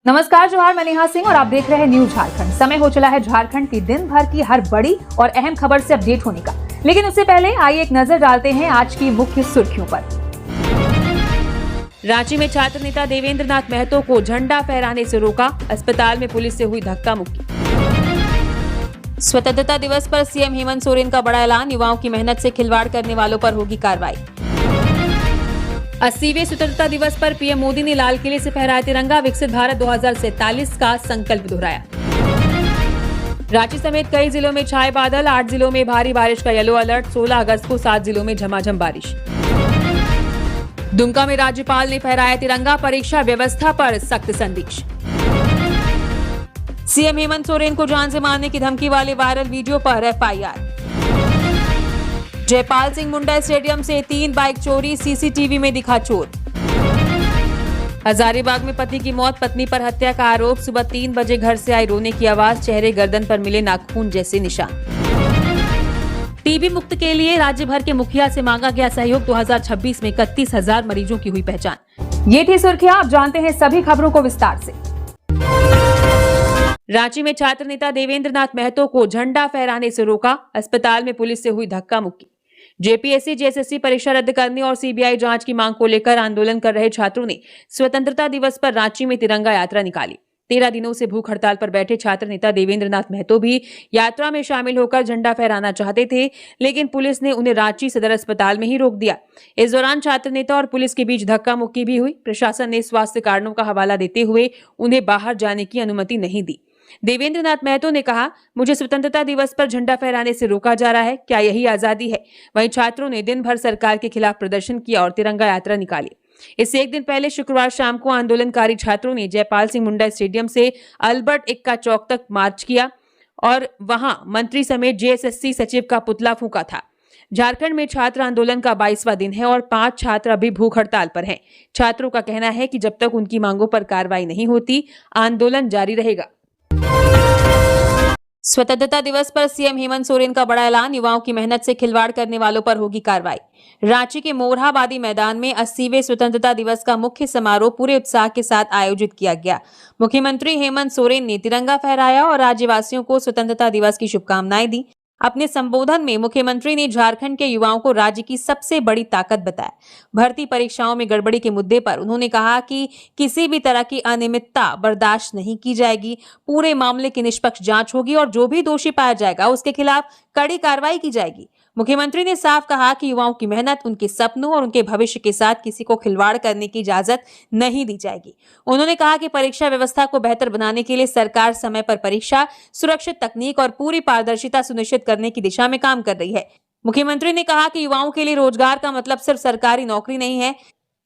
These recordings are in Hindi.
नमस्कार, जोहार। मैं नेहा सिंह और आप देख रहे हैं न्यूज झारखंड। समय हो चला है झारखंड की दिन भर की हर बड़ी और अहम खबर से अपडेट होने का, लेकिन उससे पहले आइए एक नजर डालते हैं आज की मुख्य सुर्खियों पर। रांची में छात्र नेता देवेंद्र नाथ महतो को झंडा फहराने से रोका, अस्पताल में पुलिस से हुई धक्का मुक्की। स्वतंत्रता दिवस पर सीएम हेमंत सोरेन का बड़ा ऐलान, युवाओं की मेहनत से खिलवाड़ करने वालों पर होगी कार्रवाई। 80वें स्वतंत्रता दिवस पर पीएम मोदी ने लाल किले से फहराया तिरंगा, विकसित भारत 2047 का संकल्प दोहराया। रांची समेत कई जिलों में छाए बादल, 8 जिलों में भारी बारिश का येलो अलर्ट, 16 अगस्त को 7 जिलों में झमाझम बारिश। दुमका में राज्यपाल ने फहराया तिरंगा, परीक्षा व्यवस्था पर सख्त संदेश। सीएम हेमंत सोरेन को जान से मारने की धमकी वाले वायरल वीडियो पर एफआईआर। जयपाल सिंह मुंडा स्टेडियम से 3 बाइक चोरी, सीसीटीवी में दिखा चोर। हजारीबाग में पति की मौत, पत्नी पर हत्या का आरोप, सुबह 3 बजे घर से आई रोने की आवाज, चेहरे गर्दन पर मिले नाखून जैसे निशान। टीबी मुक्त के लिए राज्य भर के मुखिया से मांगा गया सहयोग, 2026 में 31,000 मरीजों की हुई पहचान। ये थी सुर्खियां, आप जानते हैं सभी खबरों को विस्तार से। रांची में छात्र नेता देवेंद्र नाथ महतो को झंडा फहराने से रोका, अस्पताल में पुलिस से हुई धक्का मुक्की। जेपीएससी जेएसएससी परीक्षा रद्द करने और सीबीआई जांच की मांग को लेकर आंदोलन कर रहे छात्रों ने स्वतंत्रता दिवस पर रांची में तिरंगा यात्रा निकाली। 13 दिनों से भूख हड़ताल पर बैठे छात्र नेता देवेंद्र नाथ महतो भी यात्रा में शामिल होकर झंडा फहराना चाहते थे, लेकिन पुलिस ने उन्हें रांची सदर अस्पताल में ही रोक दिया। इस दौरान छात्र नेता और पुलिस के बीच धक्का मुक्की भी हुई। प्रशासन ने स्वास्थ्य कारणों का हवाला देते हुए उन्हें बाहर जाने की अनुमति नहीं दी। देवेंद्र नाथ महतो ने कहा, मुझे स्वतंत्रता दिवस पर झंडा फहराने से रोका जा रहा है, क्या यही आजादी है? वहीं छात्रों ने दिन भर सरकार के खिलाफ प्रदर्शन किया और तिरंगा यात्रा निकाली। इससे एक दिन पहले शुक्रवार शाम को आंदोलनकारी छात्रों ने जयपाल सिंह मुंडा स्टेडियम से अल्बर्ट एक्का चौक तक मार्च किया और वहां मंत्री समेत जेएसएससी सचिव का पुतला फूंका था। झारखंड में छात्र आंदोलन का 22वां दिन है और 5 छात्र अभी भूख हड़ताल पर हैं। छात्रों का कहना है कि जब तक उनकी मांगों पर कार्रवाई नहीं होती, आंदोलन जारी रहेगा। स्वतंत्रता दिवस पर सीएम हेमंत सोरेन का बड़ा ऐलान, युवाओं की मेहनत से खिलवाड़ करने वालों पर होगी कार्रवाई। रांची के मोरहाबादी मैदान में 80वें स्वतंत्रता दिवस का मुख्य समारोह पूरे उत्साह के साथ आयोजित किया गया। मुख्यमंत्री हेमंत सोरेन ने तिरंगा फहराया और राज्यवासियों को स्वतंत्रता दिवस की शुभकामनाएं दी। अपने संबोधन में मुख्यमंत्री ने झारखंड के युवाओं को राज्य की सबसे बड़ी ताकत बताया। भर्ती परीक्षाओं में गड़बड़ी के मुद्दे पर उन्होंने कहा कि किसी भी तरह की अनियमितता बर्दाश्त नहीं की जाएगी। पूरे मामले की निष्पक्ष जांच होगी और जो भी दोषी पाया जाएगा उसके खिलाफ कड़ी कार्रवाई की जाएगी। मुख्यमंत्री ने साफ कहा कि युवाओं की मेहनत, उनके सपनों और उनके भविष्य के साथ किसी को खिलवाड़ करने की इजाजत नहीं दी जाएगी। उन्होंने कहा कि परीक्षा व्यवस्था को बेहतर बनाने के लिए सरकार समय पर परीक्षा, सुरक्षित तकनीक और पूरी पारदर्शिता सुनिश्चित करने की दिशा में काम कर रही है। मुख्यमंत्री ने कहा कि युवाओं के लिए रोजगार का मतलब सिर्फ सरकारी नौकरी नहीं है।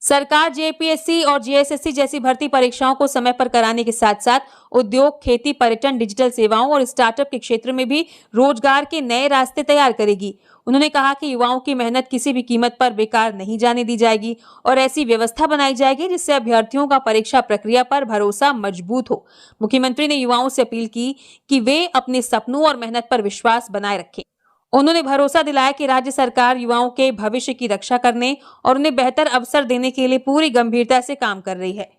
सरकार जेपीएससी और जेएसएससी जैसी भर्ती परीक्षाओं को समय पर कराने के साथ साथ उद्योग, खेती, पर्यटन, डिजिटल सेवाओं और स्टार्टअप के क्षेत्र में भी रोजगार के नए रास्ते तैयार करेगी। उन्होंने कहा कि युवाओं की मेहनत किसी भी कीमत पर बेकार नहीं जाने दी जाएगी और ऐसी व्यवस्था बनाई जाएगी जिससे अभ्यर्थियों का परीक्षा प्रक्रिया पर भरोसा मजबूत हो। मुख्यमंत्री ने युवाओं से अपील की कि वे अपने सपनों और मेहनत पर विश्वास बनाए रखें। उन्होंने भरोसा दिलाया कि राज्य सरकार युवाओं के भविष्य की रक्षा करने और उन्हें बेहतर अवसर देने के लिए पूरी गंभीरता से काम कर रही है।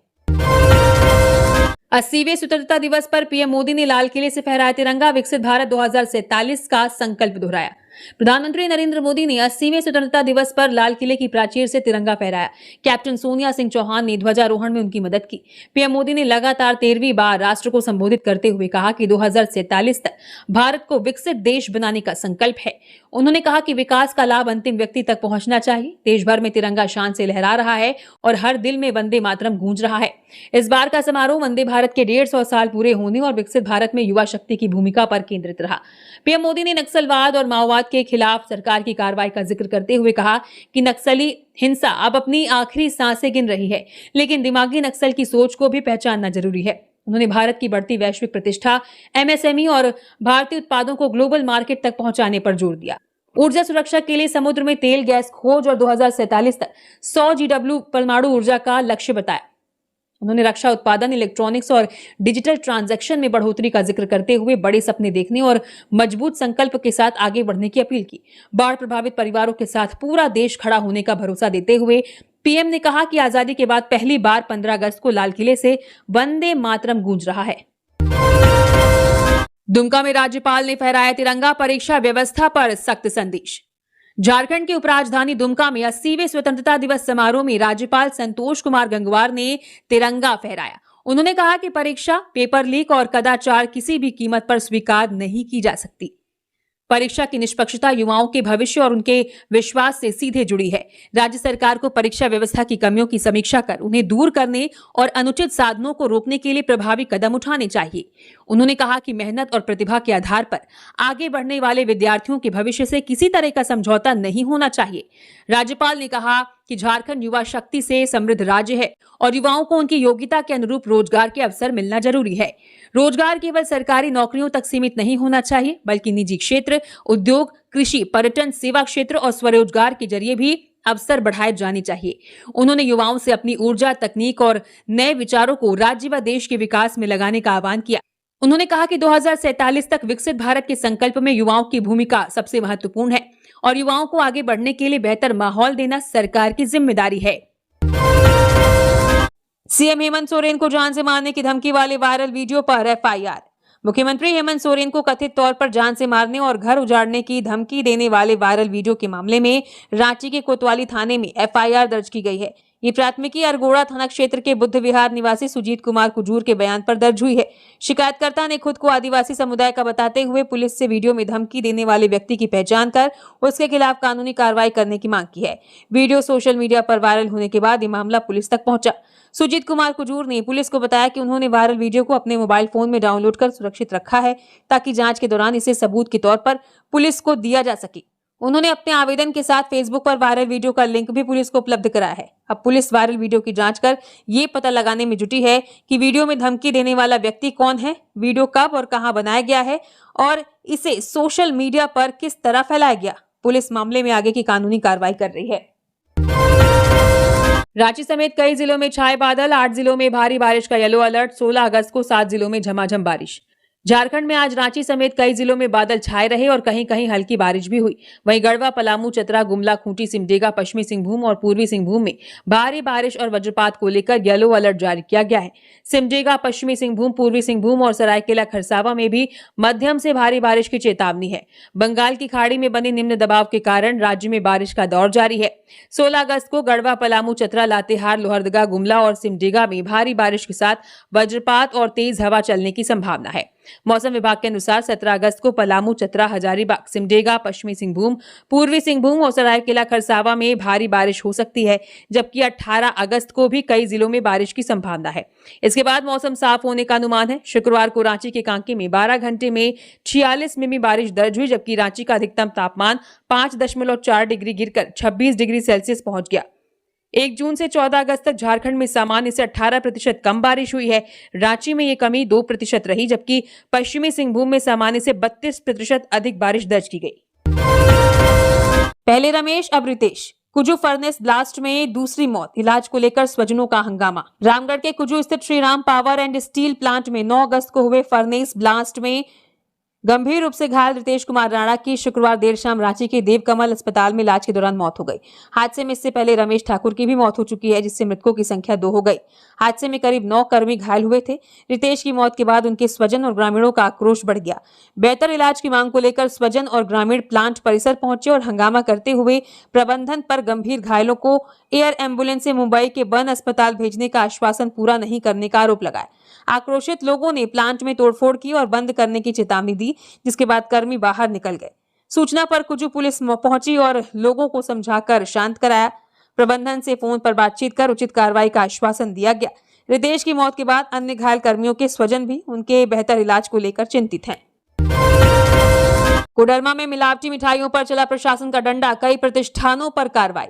80वें स्वतंत्रता दिवस पर पीएम मोदी ने लाल किले से फहराया तिरंगा, विकसित भारत 2047 का संकल्प दोहराया। प्रधानमंत्री नरेंद्र मोदी ने 80वें स्वतंत्रता दिवस पर लाल किले की प्राचीर से तिरंगा फहराया। कैप्टन सोनिया सिंह चौहान ने ध्वजारोहण में उनकी मदद की। पीएम मोदी ने लगातार 13वीं बार राष्ट्र को संबोधित करते हुए कहा कि 2047 तक भारत को विकसित देश बनाने का संकल्प है। उन्होंने कहा कि विकास का लाभ अंतिम व्यक्ति तक पहुंचना चाहिए। देश भर में तिरंगा शान से लहरा रहा है और हर दिल में वंदे मातरम गूंज रहा है। इस बार का समारोह वंदे भारत के 150 साल पूरे होने और विकसित भारत में युवा शक्ति की भूमिका पर केंद्रित रहा। पीएम मोदी ने नक्सलवाद और माओवाद के खिलाफ सरकार की कार्रवाई का जिक्र करते हुए कहा कि नक्सली हिंसा अब अपनी आखिरी सांसें गिन रही है, लेकिन दिमागी नक्सल की सोच को भी पहचानना जरूरी है। उन्होंने भारत की बढ़ती वैश्विक प्रतिष्ठा, एमएसएमई और भारतीय उत्पादों को ग्लोबल मार्केट तक पहुंचाने पर जोर दिया। ऊर्जा सुरक्षा के लिए समुद्र में तेल गैस खोज और 2047 तक 100 GW परमाणु ऊर्जा का लक्ष्य बताया। उन्होंने रक्षा उत्पादन, इलेक्ट्रॉनिक्स और डिजिटल ट्रांजैक्शन में बढ़ोतरी का जिक्र करते हुए बड़े सपने देखने और मजबूत संकल्प के साथ आगे बढ़ने की अपील की। बाढ़ प्रभावित परिवारों के साथ पूरा देश खड़ा होने का भरोसा देते हुए पीएम ने कहा कि आजादी के बाद पहली बार 15 अगस्त को लाल किले से वंदे मातरम गूंज रहा है। दुमका में राज्यपाल ने फहराया तिरंगा, परीक्षा व्यवस्था पर सख्त संदेश। झारखंड की उपराजधानी दुमका में 80वें स्वतंत्रता दिवस समारोह में राज्यपाल संतोष कुमार गंगवार ने तिरंगा फहराया। उन्होंने कहा कि परीक्षा, पेपर लीक और कदाचार किसी भी कीमत पर स्वीकार नहीं की जा सकती। परीक्षा की निष्पक्षता युवाओं के भविष्य और उनके विश्वास से सीधे जुड़ी है। राज्य सरकार को परीक्षा व्यवस्था की कमियों की समीक्षा कर उन्हें दूर करने और अनुचित साधनों को रोकने के लिए प्रभावी कदम उठाने चाहिए। उन्होंने कहा कि मेहनत और प्रतिभा के आधार पर आगे बढ़ने वाले विद्यार्थियों के भविष्य से किसी तरह का समझौता नहीं होना चाहिए। राज्यपाल ने कहा कि झारखंड युवा शक्ति से समृद्ध राज्य है और युवाओं को उनकी योग्यता के अनुरूप रोजगार के अवसर मिलना जरूरी है। रोजगार केवल सरकारी नौकरियों तक सीमित नहीं होना चाहिए, बल्कि निजी क्षेत्र, उद्योग, कृषि, पर्यटन, सेवा क्षेत्र और स्वरोजगार के जरिए भी अवसर बढ़ाए जाने चाहिए। उन्होंने युवाओं से अपनी ऊर्जा, तकनीक और नए विचारों को राज्य व देश के विकास में लगाने का आह्वान किया। उन्होंने कहा कि 2047 तक विकसित भारत के संकल्प में युवाओं की भूमिका सबसे महत्वपूर्ण है और युवाओं को आगे बढ़ने के लिए बेहतर माहौल देना सरकार की जिम्मेदारी है। सीएम हेमंत सोरेन को जान से मारने की धमकी वाले वायरल वीडियो पर एफआईआर। मुख्यमंत्री हेमंत सोरेन को कथित तौर पर जान से मारने और घर उजाड़ने की धमकी देने वाले वायरल वीडियो के मामले में रांची के कोतवाली थाने में एफआईआर दर्ज की गई है। ये प्राथमिकी अरगोड़ा थाना क्षेत्र के बुद्ध विहार निवासी सुजीत कुमार कुजूर के बयान पर दर्ज हुई है। शिकायतकर्ता ने खुद को आदिवासी समुदाय का बताते हुए पुलिस से वीडियो में धमकी देने वाले व्यक्ति की पहचान कर उसके खिलाफ कानूनी कार्रवाई करने की मांग की है। वीडियो सोशल मीडिया पर वायरल होने के बाद ये मामला पुलिस तक पहुंचा। सुजीत कुमार कुजूर ने पुलिस को बताया कि उन्होंने वायरल वीडियो को अपने मोबाइल फोन में डाउनलोड कर सुरक्षित रखा है ताकि जांच के दौरान इसे सबूत के तौर पर पुलिस को दिया जा सके। उन्होंने अपने आवेदन के साथ फेसबुक पर वायरल वीडियो का लिंक भी पुलिस को उपलब्ध कराया है। अब पुलिस वायरल वीडियो की जांच कर ये पता लगाने में जुटी है कि वीडियो में धमकी देने वाला व्यक्ति कौन है, वीडियो कब और कहां बनाया गया है और इसे सोशल मीडिया पर किस तरह फैलाया गया। पुलिस मामले में आगे की कानूनी कार्रवाई कर रही है। रांची समेत कई जिलों में छाए बादल, 8 जिलों में भारी बारिश का येलो अलर्ट। 16 अगस्त को 7 जिलों में झमाझम बारिश। झारखंड में आज रांची समेत कई जिलों में बादल छाए रहे और कहीं कहीं हल्की बारिश भी हुई। वहीं गढ़वा, पलामू, चतरा, गुमला, खूंटी, सिमडेगा, पश्चिमी सिंहभूम और पूर्वी सिंहभूम में भारी बारिश और वज्रपात को लेकर येलो अलर्ट जारी किया गया है। सिमडेगा, पश्चिमी सिंहभूम, पूर्वी सिंहभूम और सरायकेला खरसावा में भी मध्यम से भारी बारिश की चेतावनी है। बंगाल की खाड़ी में बने निम्न दबाव के कारण राज्य में बारिश का दौर जारी है। 16 अगस्त को गढ़वा, पलामू, चतरा, लातेहार, लोहरदगा, गुमला और सिमडेगा में भारी बारिश के साथ वज्रपात और तेज हवा चलने की संभावना है। मौसम विभाग के अनुसार 17 अगस्त को पलामू, चतरा, हजारीबाग, सिमडेगा, पश्चिमी सिंहभूम, पूर्वी सिंहभूम और सरायकेला खरसावा में भारी बारिश हो सकती है, जबकि 18 अगस्त को भी कई जिलों में बारिश की संभावना है। इसके बाद मौसम साफ होने का अनुमान है। शुक्रवार को रांची के कांके में 12 घंटे में 46 मिमी बारिश दर्ज हुई, जबकि रांची का अधिकतम तापमान 5.4 डिग्री गिरकर 26 डिग्री सेल्सियस पहुंच गया। 1 जून से 14 अगस्त तक झारखंड में सामान्य से 18% कम बारिश हुई है। रांची में ये कमी 2% रही, जबकि पश्चिमी सिंहभूम में सामान्य से 32% अधिक बारिश दर्ज की गई। पहले रमेश, अब रितेश। कुजू फर्नेस ब्लास्ट में दूसरी मौत, इलाज को लेकर स्वजनों का हंगामा। रामगढ़ के कुजू स्थित Shriram power and steel plant में 9 अगस्त को हुए फर्नेस ब्लास्ट में गंभीर रूप से घायल रितेश कुमार राणा की शुक्रवार देर शाम रांची के देवकमल अस्पताल में इलाज के दौरान मौत हो गई। हादसे में इससे पहले रमेश ठाकुर की भी मौत हो चुकी है, जिससे मृतकों की संख्या 2 हो गई। हादसे में करीब 9 कर्मी घायल हुए थे। रितेश की मौत के बाद उनके स्वजन और ग्रामीणों का आक्रोश बढ़ गया। बेहतर इलाज की मांग को लेकर स्वजन और ग्रामीण प्लांट परिसर पहुंचे और हंगामा करते हुए प्रबंधन पर गंभीर घायलों को एयर एम्बुलेंस से मुंबई के बन अस्पताल भेजने का आश्वासन पूरा नहीं करने का आरोप लगाया। आक्रोशित लोगों ने प्लांट में तोड़फोड़ की और बंद करने की चेतावनी दी, जिसके बाद कर्मी बाहर निकल गए। सूचना पर कुजू पुलिस पहुंची और लोगों को समझाकर शांत कराया। प्रबंधन से फोन पर बातचीत कर उचित कार्रवाई का आश्वासन दिया गया। रितेश की मौत के बाद अन्य घायल कर्मियों के स्वजन भी उनके बेहतर इलाज को लेकर चिंतित हैं। कोडरमा में मिलावटी मिठाइयों पर चला प्रशासन का डंडा, कई प्रतिष्ठानों पर कार्रवाई।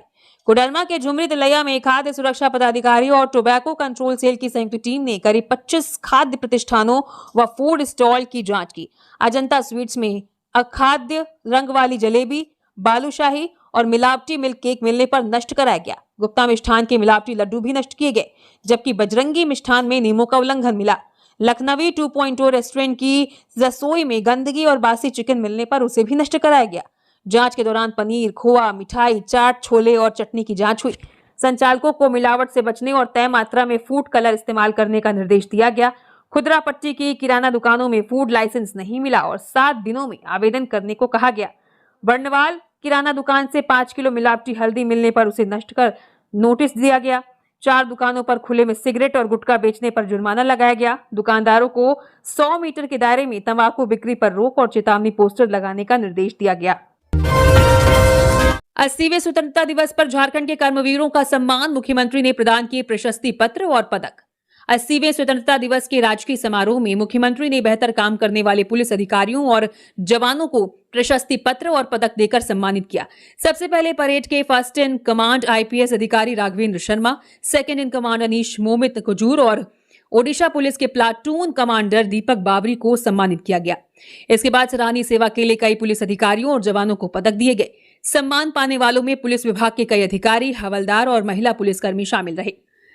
कोडरमा के झुमरी तिलैया में खाद्य सुरक्षा पदाधिकारी और टोबैको कंट्रोल सेल की संयुक्त टीम ने करीब 25 खाद्य प्रतिष्ठानों व फूड स्टॉल की जांच की। अजंता स्वीट्स में अखाद्य रंग वाली जलेबी, बालूशाही और मिलावटी मिल्क केक मिलने पर नष्ट कराया गया। गुप्ता मिष्ठान के मिलावटी लड्डू भी नष्ट किए गए, जबकि बजरंगी मिष्ठान में नियमों का उल्लंघन मिला। लखनवी 2.0 रेस्टोरेंट की रसोई में गंदगी और बासी चिकन मिलने पर उसे भी नष्ट कराया गया। जांच के दौरान पनीर, खोआ, मिठाई, चाट, छोले और चटनी की जांच हुई। संचालकों को मिलावट से बचने और तय मात्रा में फूड कलर इस्तेमाल करने का निर्देश दिया गया। खुदरा पट्टी की किराना दुकानों में फूड लाइसेंस नहीं मिला और 7 दिनों में आवेदन करने को कहा गया। बर्नवाल किराना दुकान से 5 किलो मिलावटी हल्दी मिलने पर उसे नष्ट कर नोटिस दिया गया। 4 दुकानों पर खुले में सिगरेट और गुटखा बेचने पर जुर्माना लगाया गया। दुकानदारों को 100 मीटर के दायरे में तंबाकू बिक्री पर रोक और चेतावनी पोस्टर लगाने का निर्देश दिया गया। 80वें स्वतंत्रता दिवस पर झारखंड के कर्मवीरों का सम्मान, मुख्यमंत्री ने प्रदान किए प्रशस्ति पत्र और पदक। 80वें स्वतंत्रता दिवस के राजकीय समारोह में मुख्यमंत्री ने बेहतर काम करने वाले पुलिस अधिकारियों और जवानों को प्रशस्ति पत्र और पदक देकर सम्मानित किया। सबसे पहले परेड के फर्स्ट इन कमांड आईपीएस अधिकारी Raghavendra Sharma, second in command Anish Momit Kujur और ओडिशा पुलिस के प्लाटून कमांडर दीपक बावरी को सम्मानित किया गया। इसके बाद सराहनीय सेवा के लिए कई पुलिस अधिकारियों और जवानों को पदक दिए गए। सम्मान पाने वालों में पुलिस विभाग के कई अधिकारी, हवलदार और महिला पुलिसकर्मी शामिल रहे।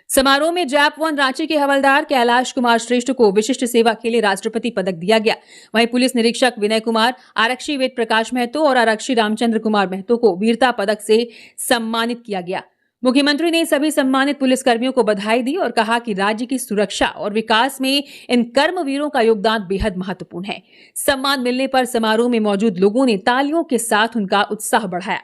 समारोह में जैप 1 रांची के हवलदार कैलाश कुमार श्रेष्ठ को विशिष्ट सेवा के लिए राष्ट्रपति पदक दिया गया। वहीं पुलिस निरीक्षक विनय कुमार, आरक्षी वेद प्रकाश महतो और आरक्षी रामचंद्र कुमार महतो को वीरता पदक से सम्मानित किया गया। मुख्यमंत्री ने सभी सम्मानित पुलिसकर्मियों को बधाई दी और कहा कि राज्य की सुरक्षा और विकास में इन कर्मवीरों का योगदान बेहद महत्वपूर्ण है। सम्मान मिलने पर समारोह में मौजूद लोगों ने तालियों के साथ उनका उत्साह बढ़ाया।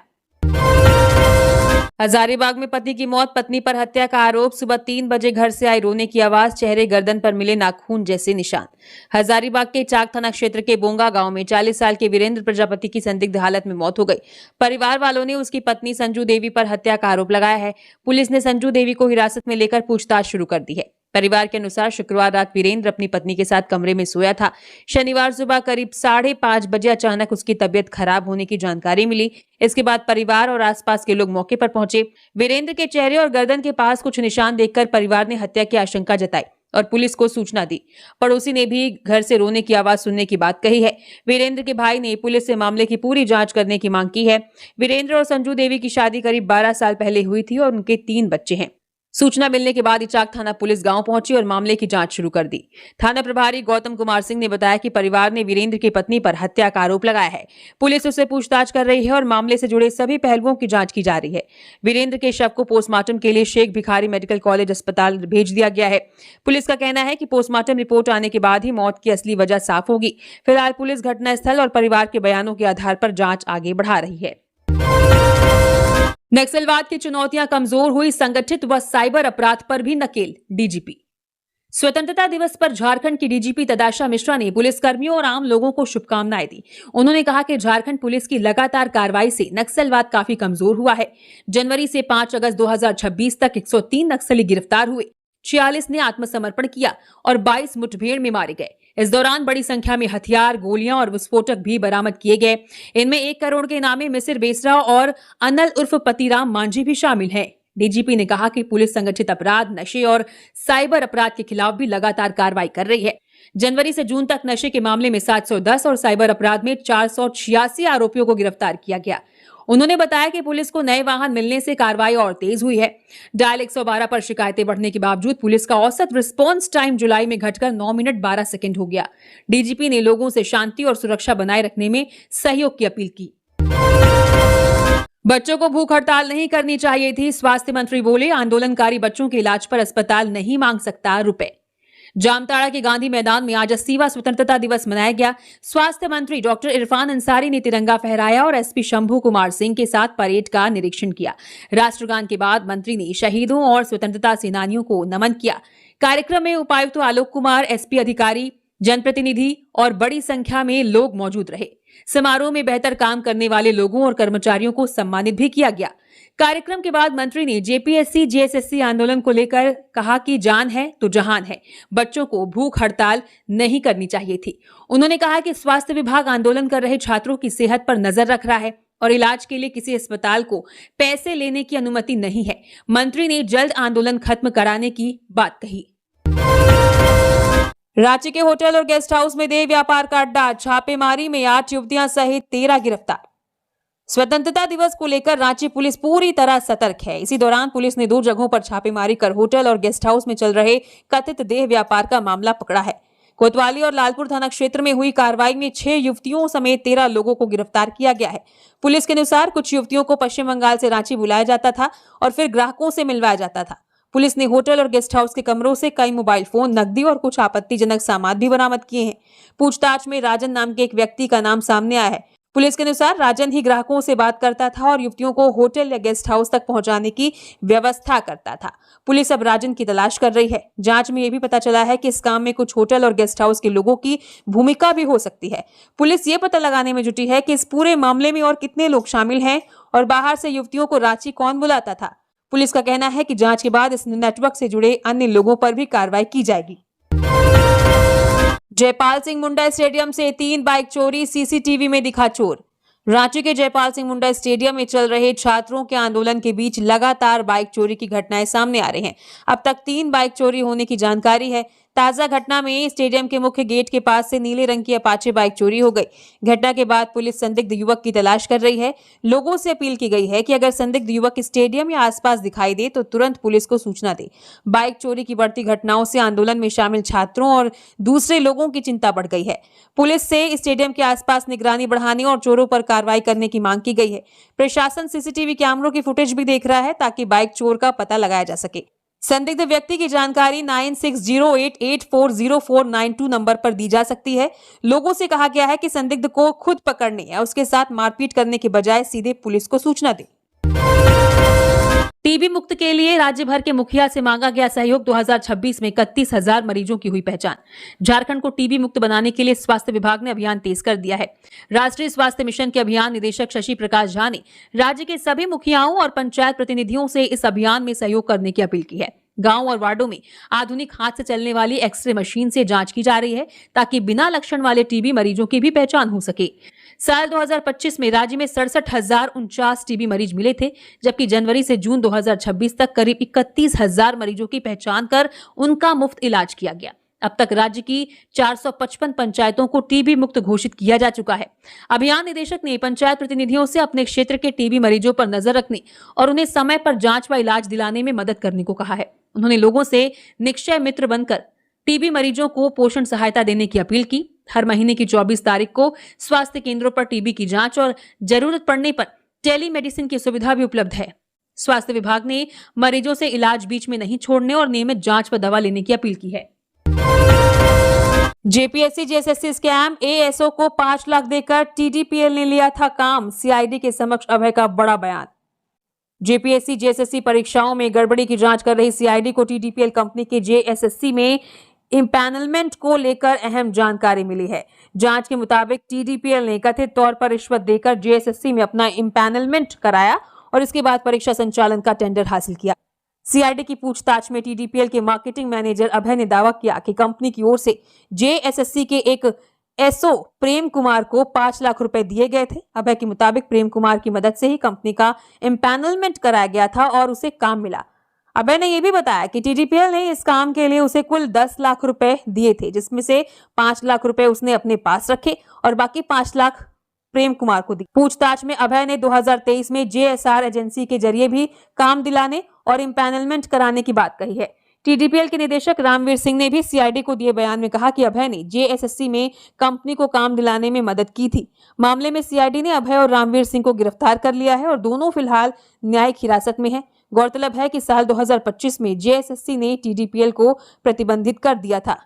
हजारीबाग में पति की मौत, पत्नी पर हत्या का आरोप। सुबह 3 बजे घर से आई रोने की आवाज, चेहरे गर्दन पर मिले नाखून जैसे निशान। हजारीबाग के चाक थाना क्षेत्र के बोंगा गांव में 40 साल के वीरेंद्र प्रजापति की संदिग्ध हालत में मौत हो गई। परिवार वालों ने उसकी पत्नी संजू देवी पर हत्या का आरोप लगाया है। पुलिस ने संजू देवी को हिरासत में लेकर पूछताछ शुरू कर दी है। परिवार के अनुसार शुक्रवार रात वीरेंद्र अपनी पत्नी के साथ कमरे में सोया था। शनिवार सुबह करीब 5:30 बजे अचानक उसकी तबीयत खराब होने की जानकारी मिली। इसके बाद परिवार और आसपास के लोग मौके पर पहुंचे। वीरेंद्र के चेहरे और गर्दन के पास कुछ निशान देखकर परिवार ने हत्या की आशंका जताई और पुलिस को सूचना दी। पड़ोसी ने भी घर से रोने की आवाज सुनने की बात कही है। वीरेंद्र के भाई ने पुलिस से मामले की पूरी जांच करने की मांग की है। वीरेंद्र और संजू देवी की शादी करीब 12 साल पहले हुई थी और उनके 3 बच्चे हैं। सूचना मिलने के बाद इचाक थाना पुलिस गांव पहुंची और मामले की जांच शुरू कर दी। थाना प्रभारी गौतम कुमार सिंह ने बताया कि परिवार ने वीरेंद्र की पत्नी पर हत्या का आरोप लगाया है। पुलिस उससे पूछताछ कर रही है और मामले से जुड़े सभी पहलुओं की जांच की जा रही है। वीरेंद्र के शव को पोस्टमार्टम के लिए शेख भिखारी मेडिकल कॉलेज अस्पताल भेज दिया गया है। पुलिस का कहना है कि पोस्टमार्टम रिपोर्ट आने के बाद ही मौत की असली वजह साफ होगी। फिलहाल पुलिस घटनास्थल और परिवार के बयानों के आधार पर जांच आगे बढ़ा रही है। नक्सलवाद की चुनौतियां कमजोर हुई, संगठित व साइबर अपराध पर भी नकेल, डीजीपी। स्वतंत्रता दिवस पर झारखंड की डीजीपी तदाशा मिश्रा ने पुलिसकर्मियों और आम लोगों को शुभकामनाएं दी। उन्होंने कहा कि झारखंड पुलिस की लगातार कार्रवाई से नक्सलवाद काफी कमजोर हुआ है। जनवरी से 5 अगस्त 2026 तक 103 नक्सली गिरफ्तार हुए, 46 ने आत्मसमर्पण किया और 22 मुठभेड़ में मारे गए। इस दौरान बड़ी संख्या में हथियार, गोलियां और विस्फोटक भी बरामद किए गए। इनमें 1 करोड़ के इनामी मिसिर बेसरा और अनल उर्फ पतिराम मांझी भी शामिल हैं। डीजीपी ने कहा कि पुलिस संगठित अपराध, नशे और साइबर अपराध के खिलाफ भी लगातार कार्रवाई कर रही है। जनवरी से जून तक नशे के मामले में 710 और साइबर अपराध में 486 आरोपियों को गिरफ्तार किया गया। उन्होंने बताया कि पुलिस को नए वाहन मिलने से कार्रवाई और तेज हुई है। डायल 112 पर शिकायतें बढ़ने के बावजूद पुलिस का औसत रिस्पांस टाइम जुलाई में घटकर 9 मिनट 12 सेकंड हो गया। डीजीपी ने लोगों से शांति और सुरक्षा बनाए रखने में सहयोग की अपील की। बच्चों को भूख हड़ताल नहीं करनी चाहिए थी, स्वास्थ्य मंत्री बोले। आंदोलनकारी बच्चों के इलाज पर अस्पताल नहीं मांग सकता रुपए। जामताड़ा के गांधी मैदान में आज 80वां स्वतंत्रता दिवस मनाया गया। स्वास्थ्य मंत्री डॉक्टर इरफान अंसारी ने तिरंगा फहराया और एसपी शंभू कुमार सिंह के साथ परेड का निरीक्षण किया। राष्ट्रगान के बाद मंत्री ने शहीदों और स्वतंत्रता सेनानियों को नमन किया। कार्यक्रम में उपायुक्त आलोक कुमार, एसपी अधिकारी, जनप्रतिनिधि और बड़ी संख्या में लोग मौजूद रहे। समारोह में बेहतर काम करने वाले लोगों और कर्मचारियों को सम्मानित भी किया गया। कार्यक्रम के बाद मंत्री ने जेपीएससी जेएसएससी आंदोलन को लेकर कहा कि जान है तो जहान है, बच्चों को भूख हड़ताल नहीं करनी चाहिए थी। उन्होंने कहा कि स्वास्थ्य विभाग आंदोलन कर रहे छात्रों की सेहत पर नजर रख रहा है और इलाज के लिए किसी अस्पताल को पैसे लेने की अनुमति नहीं है। मंत्री ने जल्द आंदोलन खत्म कराने की बात कही। रांची के होटल और गेस्ट हाउस में देह व्यापार का अड्डा, छापेमारी में 8 युवतियां सहित 13 गिरफ्तार। स्वतंत्रता दिवस को लेकर रांची पुलिस पूरी तरह सतर्क है। इसी दौरान पुलिस ने 2 जगहों पर छापेमारी कर होटल और गेस्ट हाउस में चल रहे कथित देह व्यापार का मामला पकड़ा है। कोतवाली और लालपुर थाना क्षेत्र में हुई कार्रवाई में 6 युवतियों समेत 13 लोगों को गिरफ्तार किया गया है। पुलिस के अनुसार कुछ युवतियों को पश्चिम बंगाल से रांची बुलाया जाता था और फिर ग्राहकों से मिलवाया जाता था। पुलिस ने होटल और गेस्ट हाउस के कमरों से कई मोबाइल फोन, नकदी और कुछ आपत्तिजनक सामान भी बरामद किए हैं। पूछताछ में राजन नाम के एक व्यक्ति का नाम सामने आया है। पुलिस के अनुसार राजन ही ग्राहकों से बात करता था और युवतियों को होटल या गेस्ट हाउस तक पहुंचाने की व्यवस्था करता था। पुलिस अब राजन की तलाश कर रही है। जांच में यह भी पता चला है कि इस काम में कुछ होटल और गेस्ट हाउस के लोगों की भूमिका भी हो सकती है। पुलिस ये पता लगाने में जुटी है कि इस पूरे मामले में और कितने लोग शामिल हैं और बाहर से युवतियों को रांची कौन बुलाता था। पुलिस का कहना है कि जांच के बाद इस नेटवर्क से जुड़े अन्य लोगों पर भी कार्रवाई की जाएगी। जयपाल सिंह मुंडा स्टेडियम से 3 बाइक चोरी, सीसीटीवी में दिखा चोर। रांची के जयपाल सिंह मुंडा स्टेडियम में चल रहे छात्रों के आंदोलन के बीच लगातार बाइक चोरी की घटनाएं सामने आ रही हैं। अब तक 3 बाइक चोरी होने की जानकारी है। ताजा घटना में स्टेडियम के मुख्य गेट के पास से नीले रंग की अपाचे बाइक चोरी हो गई। घटना के बाद पुलिस संदिग्ध युवक की तलाश कर रही है। लोगों से अपील की गई है कि अगर संदिग्ध युवक स्टेडियम या आसपास दिखाई दे तो तुरंत पुलिस को सूचना दे। बाइक चोरी की बढ़ती घटनाओं से आंदोलन में शामिल छात्रों और दूसरे लोगों की चिंता बढ़ गई है। पुलिस से स्टेडियम के आसपास निगरानी बढ़ाने और चोरों पर कार्रवाई करने की मांग की गई है। प्रशासन सीसीटीवी कैमरों की फुटेज भी देख रहा है ताकि बाइक चोर का पता लगाया जा सके। संदिग्ध व्यक्ति की जानकारी 9608840492 नंबर पर दी जा सकती है। लोगों से कहा गया है कि संदिग्ध को खुद पकड़ने या उसके साथ मारपीट करने के बजाय सीधे पुलिस को सूचना दे। टीबी मुक्त के लिए राज्य भर के मुखिया से मांगा गया सहयोग। 2026 में 31,000 मरीजों की हुई पहचान। झारखंड को टीबी मुक्त बनाने के लिए स्वास्थ्य विभाग ने अभियान तेज कर दिया है। राष्ट्रीय स्वास्थ्य मिशन के अभियान निदेशक शशि प्रकाश झा ने राज्य के सभी मुखियाओं और पंचायत प्रतिनिधियों से इस अभियान में सहयोग करने की अपील की है। गांव और वार्डों में आधुनिक हाथ से चलने वाली एक्सरे मशीन से जांच की जा रही है ताकि बिना लक्षण वाले टीबी मरीजों की भी पहचान हो सके। साल 2025 में राज्य में 67,049 टीबी मरीज मिले थे, जबकि जनवरी से जून 2026 तक करीब 31,000 मरीजों की पहचान कर उनका मुफ्त इलाज किया गया। अब तक राज्य की 455 पंचायतों को टीबी मुक्त घोषित किया जा चुका है। अभियान निदेशक ने पंचायत प्रतिनिधियों से अपने क्षेत्र के टीबी मरीजों पर नजर रखने और उन्हें समय पर जांच व इलाज दिलाने में मदद करने को कहा है। उन्होंने लोगों से निक्षय मित्र बनकर टीबी मरीजों को पोषण सहायता देने की अपील की। हर महीने की 24 तारीख को स्वास्थ्य केंद्रों पर टीबी की जांच और जरूरत पड़ने पर टेलीमेडिसिन की सुविधा भी उपलब्ध है। स्वास्थ्य विभाग ने मरीजों से इलाज बीच में नहीं छोड़ने और नियमित जांच व दवा लेने की अपील की है। जेपीएससी जेएसएससी स्कैम, एएसओ को 5 लाख देकर टीडीपीएल ने लिया था काम। सीआईडी के समक्ष अभय का बड़ा बयान। जेपीएससी जेएसएससी परीक्षाओं में गड़बड़ी की जांच कर रही सीआईडी को टीडीपीएल कंपनी के जेएसएससी में इम्पैनलमेंट को लेकर अहम जानकारी मिली है। जांच के मुताबिक टीडीपीएल ने कथित तौर पर रिश्वत देकर जेएसएससी में अपना इम्पैनलमेंट कराया और इसके बाद परीक्षा संचालन का टेंडर हासिल किया। सीआईडी की पूछताछ में टीडीपीएल के मार्केटिंग मैनेजर अभय ने दावा किया कि कंपनी की ओर से जेएसएससी के एक एसओ प्रेम कुमार को 5 लाख रुपए दिए गए थे। अभय के मुताबिक प्रेम कुमार की मदद से ही कंपनी का इम्पैनलमेंट कराया गया था और उसे काम मिला। अभय ने यह भी बताया कि टीडीपीएल ने इस काम के लिए उसे कुल 10 लाख रुपए दिए थे, जिसमें से 5 लाख रुपए उसने अपने पास रखे और बाकी 5 लाख प्रेम कुमार को दी। पूछताछ में अभय ने 2023 में जेएसआर एजेंसी के जरिए भी काम दिलाने और इम्पैनलमेंट कराने की बात कही है। टीडीपीएल के निदेशक रामवीर सिंह ने भी सीआईडी को दिए बयान में कहा कि अभय ने जेएसएससी में कंपनी को काम दिलाने में मदद की थी। मामले में सीआईडी ने अभय और रामवीर सिंह को गिरफ्तार कर लिया है और दोनों फिलहाल न्यायिक हिरासत में हैं। गौरतलब है कि साल 2025 में जेएसएससी ने टीडीपीएल को प्रतिबंधित कर दिया था।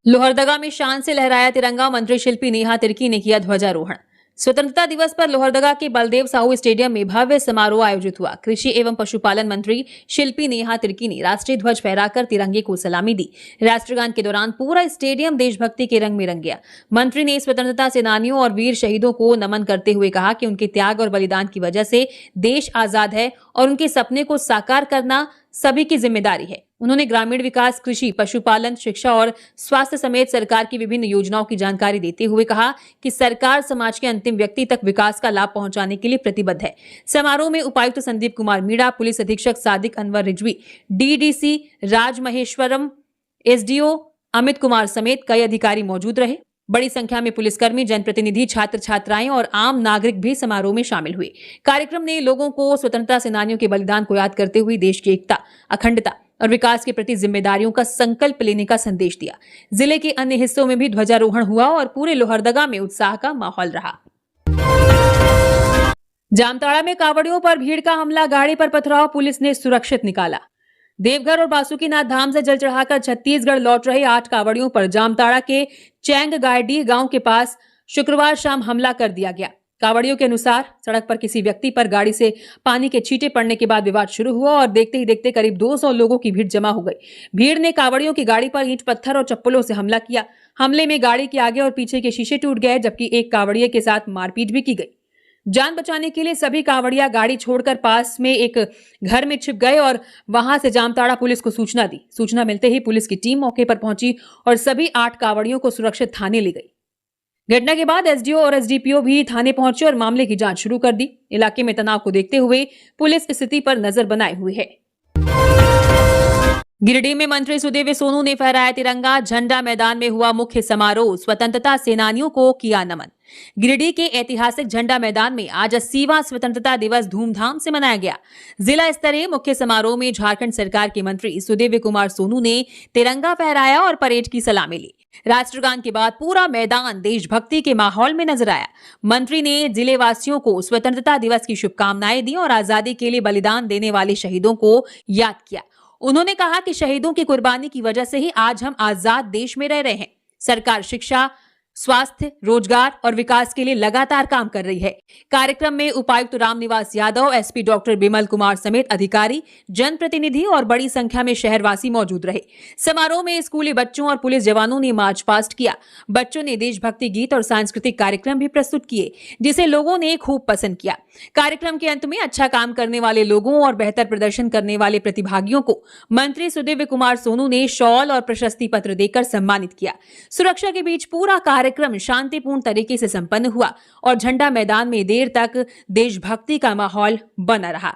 लोहरदगा में शान से लहराया तिरंगा। मंत्री शिल्पी नेहा तिर्की ने किया ध्वजारोहण। स्वतंत्रता दिवस पर लोहरदगा के बलदेव साहू स्टेडियम में भव्य समारोह आयोजित हुआ। कृषि एवं पशुपालन मंत्री शिल्पी नेहा तिर्की ने राष्ट्रीय ध्वज फहराकर तिरंगे को सलामी दी। राष्ट्रगान के दौरान पूरा स्टेडियम देशभक्ति के रंग में रंग गया। मंत्री ने स्वतंत्रता सेनानियों और वीर शहीदों को नमन करते हुए कहा कि उनके त्याग और बलिदान की वजह से देश आजाद है और उनके सपने को साकार करना सभी की जिम्मेदारी है। उन्होंने ग्रामीण विकास, कृषि, पशुपालन, शिक्षा और स्वास्थ्य समेत सरकार की विभिन्न योजनाओं की जानकारी देते हुए कहा कि सरकार समाज के अंतिम व्यक्ति तक विकास का लाभ पहुंचाने के लिए प्रतिबद्ध है। समारोह में उपायुक्त संदीप कुमार मीणा, पुलिस अधीक्षक सादिक अनवर रिजवी, डीडीसी राज महेश्वरम, एसडीओ अमित कुमार समेत कई अधिकारी मौजूद रहे। बड़ी संख्या में पुलिसकर्मी, जनप्रतिनिधि, छात्र छात्राएं और आम नागरिक भी समारोह में शामिल हुए। कार्यक्रम ने लोगों को स्वतंत्रता सेनानियों के बलिदान को याद करते हुए देश की एकता, अखंडता और विकास के प्रति जिम्मेदारियों का संकल्प लेने का संदेश दिया। जिले के अन्य हिस्सों में भी ध्वजारोहण हुआ और पूरे लोहरदगा में उत्साह का माहौल रहा। जामताड़ा में कांवड़ियों पर भीड़ का हमला, गाड़ी पर पथराव, पुलिस ने सुरक्षित निकाला। देवघर और बासुकीनाथ धाम से जल चढ़ाकर छत्तीसगढ़ लौट रहे 8 कांवड़ियों पर जामताड़ा के चैंगगायडीह गांव के पास शुक्रवार शाम हमला कर दिया गया। कांवड़ियों के अनुसार सड़क पर किसी व्यक्ति पर गाड़ी से पानी के छींटे पड़ने के बाद विवाद शुरू हुआ और देखते ही देखते करीब 200 लोगों की भीड़ जमा हो गई। भीड़ ने कांवड़ियों की गाड़ी पर ईंट, पत्थर और चप्पलों से हमला किया। हमले में गाड़ी के आगे और पीछे के शीशे टूट गए, जबकि एक कांवड़िये के साथ मारपीट भी की गई। जान बचाने के लिए सभी कांवड़िया गाड़ी छोड़कर पास में एक घर में छिप गए और वहां से जामताड़ा पुलिस को सूचना दी। सूचना मिलते ही पुलिस की टीम मौके पर पहुंची और सभी 8 कांवड़ियों को सुरक्षित थाने ले गई। घटना के बाद एसडीओ और एसडीपीओ भी थाने पहुंचे और मामले की जांच शुरू कर दी। इलाके में तनाव को देखते हुए पुलिस स्थिति पर नजर बनाए हुए है। गिरिडीह में मंत्री सुदेव सोनू ने फहराया तिरंगा, झंडा मैदान में हुआ मुख्य समारोह, स्वतंत्रता सेनानियों को किया नमन। गिरिडीह के ऐतिहासिक झंडा मैदान में आज 80वां स्वतंत्रता दिवस धूमधाम से मनाया गया। जिला स्तरीय मुख्य समारोह में झारखंड सरकार के मंत्री सुदेव कुमार सोनू ने तिरंगा फहराया और परेड की सलामी ली। राष्ट्रगान के बाद पूरा मैदान देशभक्ति के माहौल में नजर आया। मंत्री ने जिले वासियों को स्वतंत्रता दिवस की शुभकामनाएं दी और आजादी के लिए बलिदान देने वाले शहीदों को याद किया। उन्होंने कहा कि शहीदों की कुर्बानी की वजह से ही आज हम आजाद देश में रह रहे हैं। सरकार शिक्षा, स्वास्थ्य, रोजगार और विकास के लिए लगातार काम कर रही है। कार्यक्रम में उपायुक्त रामनिवास यादव, एसपी डॉक्टर बिमल कुमार समेत अधिकारी, जनप्रतिनिधि और बड़ी संख्या में शहरवासी मौजूद रहे। समारोह में स्कूली बच्चों और पुलिस जवानों ने मार्च पास्ट किया। बच्चों ने देशभक्ति गीत और सांस्कृतिक कार्यक्रम भी प्रस्तुत किए, जिसे लोगों ने खूब पसंद किया। कार्यक्रम के अंत में अच्छा काम करने वाले लोगों और बेहतर प्रदर्शन करने वाले प्रतिभागियों को मंत्री सुदेव कुमार सोनू ने शॉल और प्रशस्ति पत्र देकर सम्मानित किया। सुरक्षा के बीच पूरा कार्यक्रम शांतिपूर्ण तरीके से संपन्न हुआ और झंडा मैदान में देर तक देशभक्ति का माहौल बना रहा।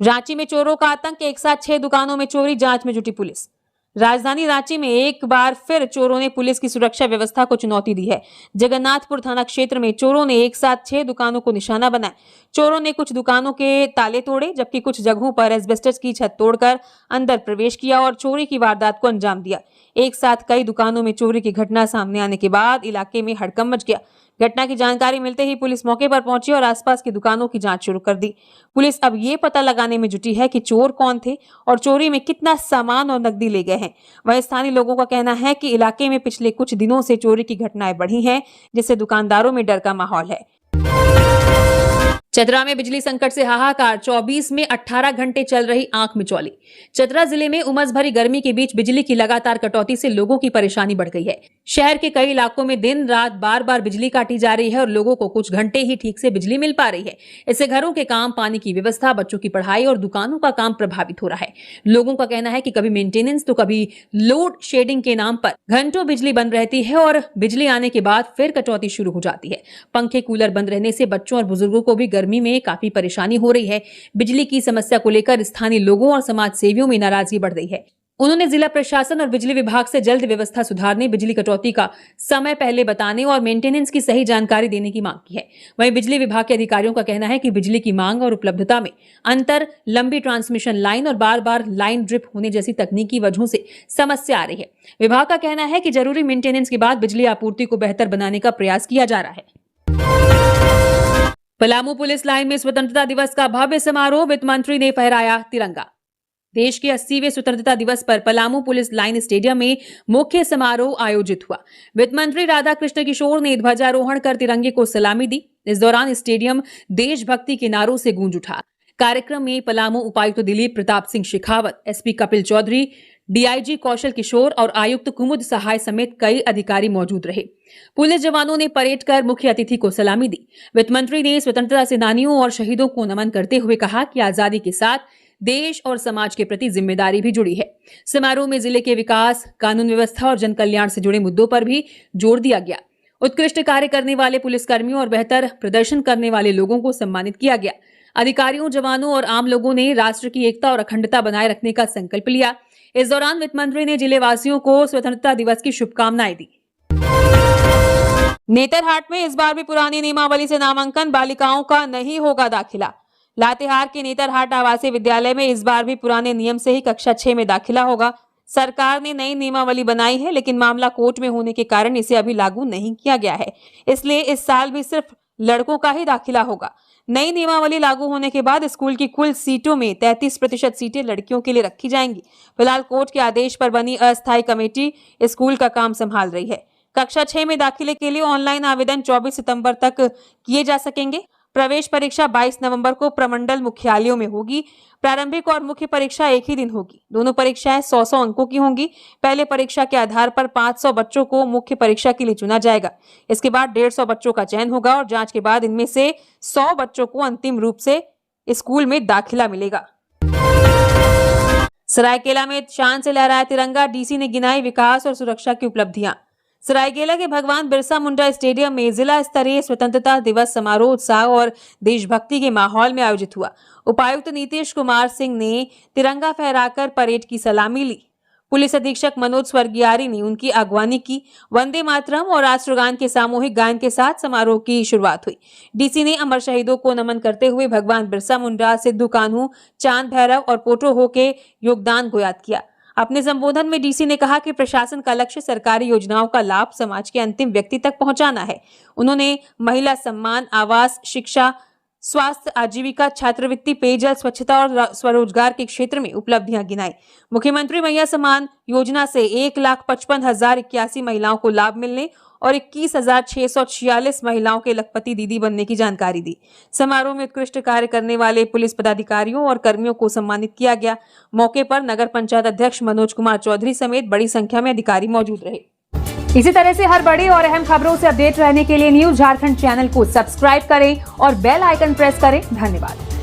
रांची में चोरों का आतंक, एक साथ 6 दुकानों में चोरी, जांच में जुटी पुलिस। राजधानी रांची में एक बार फिर चोरों ने पुलिस की सुरक्षा व्यवस्था को चुनौती दी है। जगन्नाथपुर थाना क्षेत्र में चोरों ने एक साथ 6 दुकानों को निशाना बनाया। चोरों ने कुछ दुकानों के ताले तोड़े, जबकि कुछ जगहों पर एस्बेस्टस की छत तोड़कर अंदर प्रवेश किया और चोरी की वारदात को अंजाम दिया। एक साथ कई दुकानों में चोरी की घटना सामने आने के बाद इलाके में हड़कंप मच गया। घटना की जानकारी मिलते ही पुलिस मौके पर पहुंची और आसपास की दुकानों की जांच शुरू कर दी। पुलिस अब ये पता लगाने में जुटी है कि चोर कौन थे और चोरी में कितना सामान और नकदी ले गए हैं। वहीं स्थानीय लोगों का कहना है कि इलाके में पिछले कुछ दिनों से चोरी की घटनाएं बढ़ी हैं, जिससे दुकानदारों में डर का माहौल है। चतरा में बिजली संकट से हाहाकार, 24 में 18 घंटे चल रही आंख मिचौली। चतरा जिले में उमस भरी गर्मी के बीच बिजली की लगातार कटौती से लोगों की परेशानी बढ़ गई है। शहर के कई इलाकों में दिन रात बार बार बिजली काटी जा रही है और लोगों को कुछ घंटे ही ठीक से बिजली मिल पा रही है। इससे घरों के काम, पानी की व्यवस्था, बच्चों की पढ़ाई और दुकानों का काम प्रभावित हो रहा है। लोगों का कहना है कि कभी मेंटेनेंस तो कभी लोड शेडिंग के नाम पर घंटों बिजली बंद रहती है और बिजली आने के बाद फिर कटौती शुरू हो जाती है। पंखे, कूलर बंद रहने से बच्चों और बुजुर्गों को भी गर्मी में काफी परेशानी हो रही है। बिजली की समस्या को लेकर स्थानीय लोगों और समाज सेवियों में नाराजगी बढ़ रही है। उन्होंने जिला प्रशासन और बिजली विभाग से जल्द व्यवस्था सुधारने, बिजली कटौती का समय पहले बताने और मेंटेनेंस की सही जानकारी देने की मांग की है। वहीं बिजली विभाग के अधिकारियों का कहना है कि बिजली की मांग और उपलब्धता में अंतर, लंबी ट्रांसमिशन लाइन और बार बार लाइन ड्रिप होने जैसी तकनीकी वजहों से समस्या आ रही है। विभाग का कहना है कि जरूरी मेंटेनेंस के बाद बिजली आपूर्ति को बेहतर बनाने का प्रयास किया जा रहा है। पलामू पुलिस लाइन में स्वतंत्रता दिवस का भव्य समारोह, वित्त मंत्री ने फहराया तिरंगा। देश के 80वें स्वतंत्रता दिवस पर पलामू पुलिस लाइन स्टेडियम में मुख्य समारोह आयोजित हुआ। वित्त मंत्री राधा कृष्ण किशोर ने ध्वजारोहण कर तिरंगे को सलामी दी। इस दौरान स्टेडियम देशभक्ति के नारों से गूंज उठा। कार्यक्रम में पलामू उपायुक्त दिलीप प्रताप सिंह शेखावत, एसपी कपिल चौधरी, डीआईजी कौशल किशोर और आयुक्त कुमुद सहाय समेत कई अधिकारी मौजूद रहे। पुलिस जवानों ने परेड कर मुख्य अतिथि को सलामी दी। वित्त मंत्री ने स्वतंत्रता सेनानियों और शहीदों को नमन करते हुए कहा कि आजादी के साथ देश और समाज के प्रति जिम्मेदारी भी जुड़ी है। समारोह में जिले के विकास, कानून व्यवस्था और जन कल्याण से जुड़े मुद्दों पर भी जोर दिया गया। उत्कृष्ट कार्य करने वाले पुलिसकर्मियों और बेहतर प्रदर्शन करने वाले लोगों को सम्मानित किया गया। अधिकारियों, जवानों और आम लोगों ने राष्ट्र की एकता और अखंडता बनाए रखने का संकल्प लिया। इस दौरान वित्त मंत्री ने जिले वासियों को स्वतंत्रता दिवस की शुभकामनाएं दी। नेतरहाट में इस बार भी पुरानी नियमावली से नामांकन, बालिकाओं का नहीं होगा दाखिला। लातेहार के नेतरहाट आवासीय विद्यालय में इस बार भी पुराने नियम से ही कक्षा 6 में दाखिला होगा। सरकार ने नई नियमावली बनाई है, लेकिन मामला कोर्ट में होने के कारण इसे अभी लागू नहीं किया गया है। इसलिए इस साल भी सिर्फ लड़कों का ही दाखिला होगा। नई नियमावली लागू होने के बाद स्कूल की कुल सीटों में 33% सीटें लड़कियों के लिए रखी जाएंगी। फिलहाल कोर्ट के आदेश पर बनी अस्थायी कमेटी स्कूल का काम संभाल रही है। कक्षा 6 में दाखिले के लिए ऑनलाइन आवेदन 24 सितंबर तक किए जा सकेंगे। प्रवेश परीक्षा 22 नवंबर को प्रमंडल मुख्यालयों में होगी। प्रारंभिक और मुख्य परीक्षा एक ही दिन होगी। दोनों परीक्षाएं 100 अंकों की होंगी। पहले परीक्षा के आधार पर 500 बच्चों को मुख्य परीक्षा के लिए चुना जाएगा। इसके बाद 150 बच्चों का चयन होगा और जांच के बाद इनमें से 100 बच्चों को अंतिम रूप से स्कूल में दाखिला मिलेगा। सरायकेला में शान से लहराया तिरंगा, डीसी ने गिनाई विकास और सुरक्षा की उपलब्धियां। सरायकेला के भगवान बिरसा मुंडा स्टेडियम में जिला स्तरीय स्वतंत्रता दिवस समारोह उत्साह और देशभक्ति के माहौल में आयोजित हुआ। उपायुक्त नीतीश कुमार सिंह ने तिरंगा फहराकर परेड की सलामी ली। पुलिस अधीक्षक मनोज स्वर्गियारी ने उनकी अगवानी की। वंदे मातरम और राष्ट्रगान के सामूहिक गायन के साथ समारोह की शुरुआत हुई। डीसी ने अमर शहीदों को नमन करते हुए भगवान बिरसा मुंडा, सिद्धू कान्हू, चांद भैरव और पोटो हो के योगदान को याद किया। अपने संबोधन में डीसी ने कहा कि प्रशासन का लक्ष्य सरकारी योजनाओं का लाभ समाज के अंतिम व्यक्ति तक पहुंचाना है। उन्होंने महिला सम्मान, आवास, शिक्षा, स्वास्थ्य, आजीविका, छात्रवृत्ति, पेयजल, स्वच्छता और स्वरोजगार के क्षेत्र में उपलब्धियां गिनाई। मुख्यमंत्री मैया सम्मान योजना से 1,55,081 महिलाओं को लाभ मिलने और 21,646 महिलाओं के लखपति दीदी बनने की जानकारी दी। समारोह में उत्कृष्ट कार्य करने वाले पुलिस पदाधिकारियों और कर्मियों को सम्मानित किया गया। मौके पर नगर पंचायत अध्यक्ष मनोज कुमार चौधरी समेत बड़ी संख्या में अधिकारी मौजूद रहे। इसी तरह से हर बड़ी और अहम खबरों से अपडेट रहने के लिए न्यूज़ झारखंड चैनल को सब्सक्राइब करें और बेल आइकन प्रेस करें। धन्यवाद।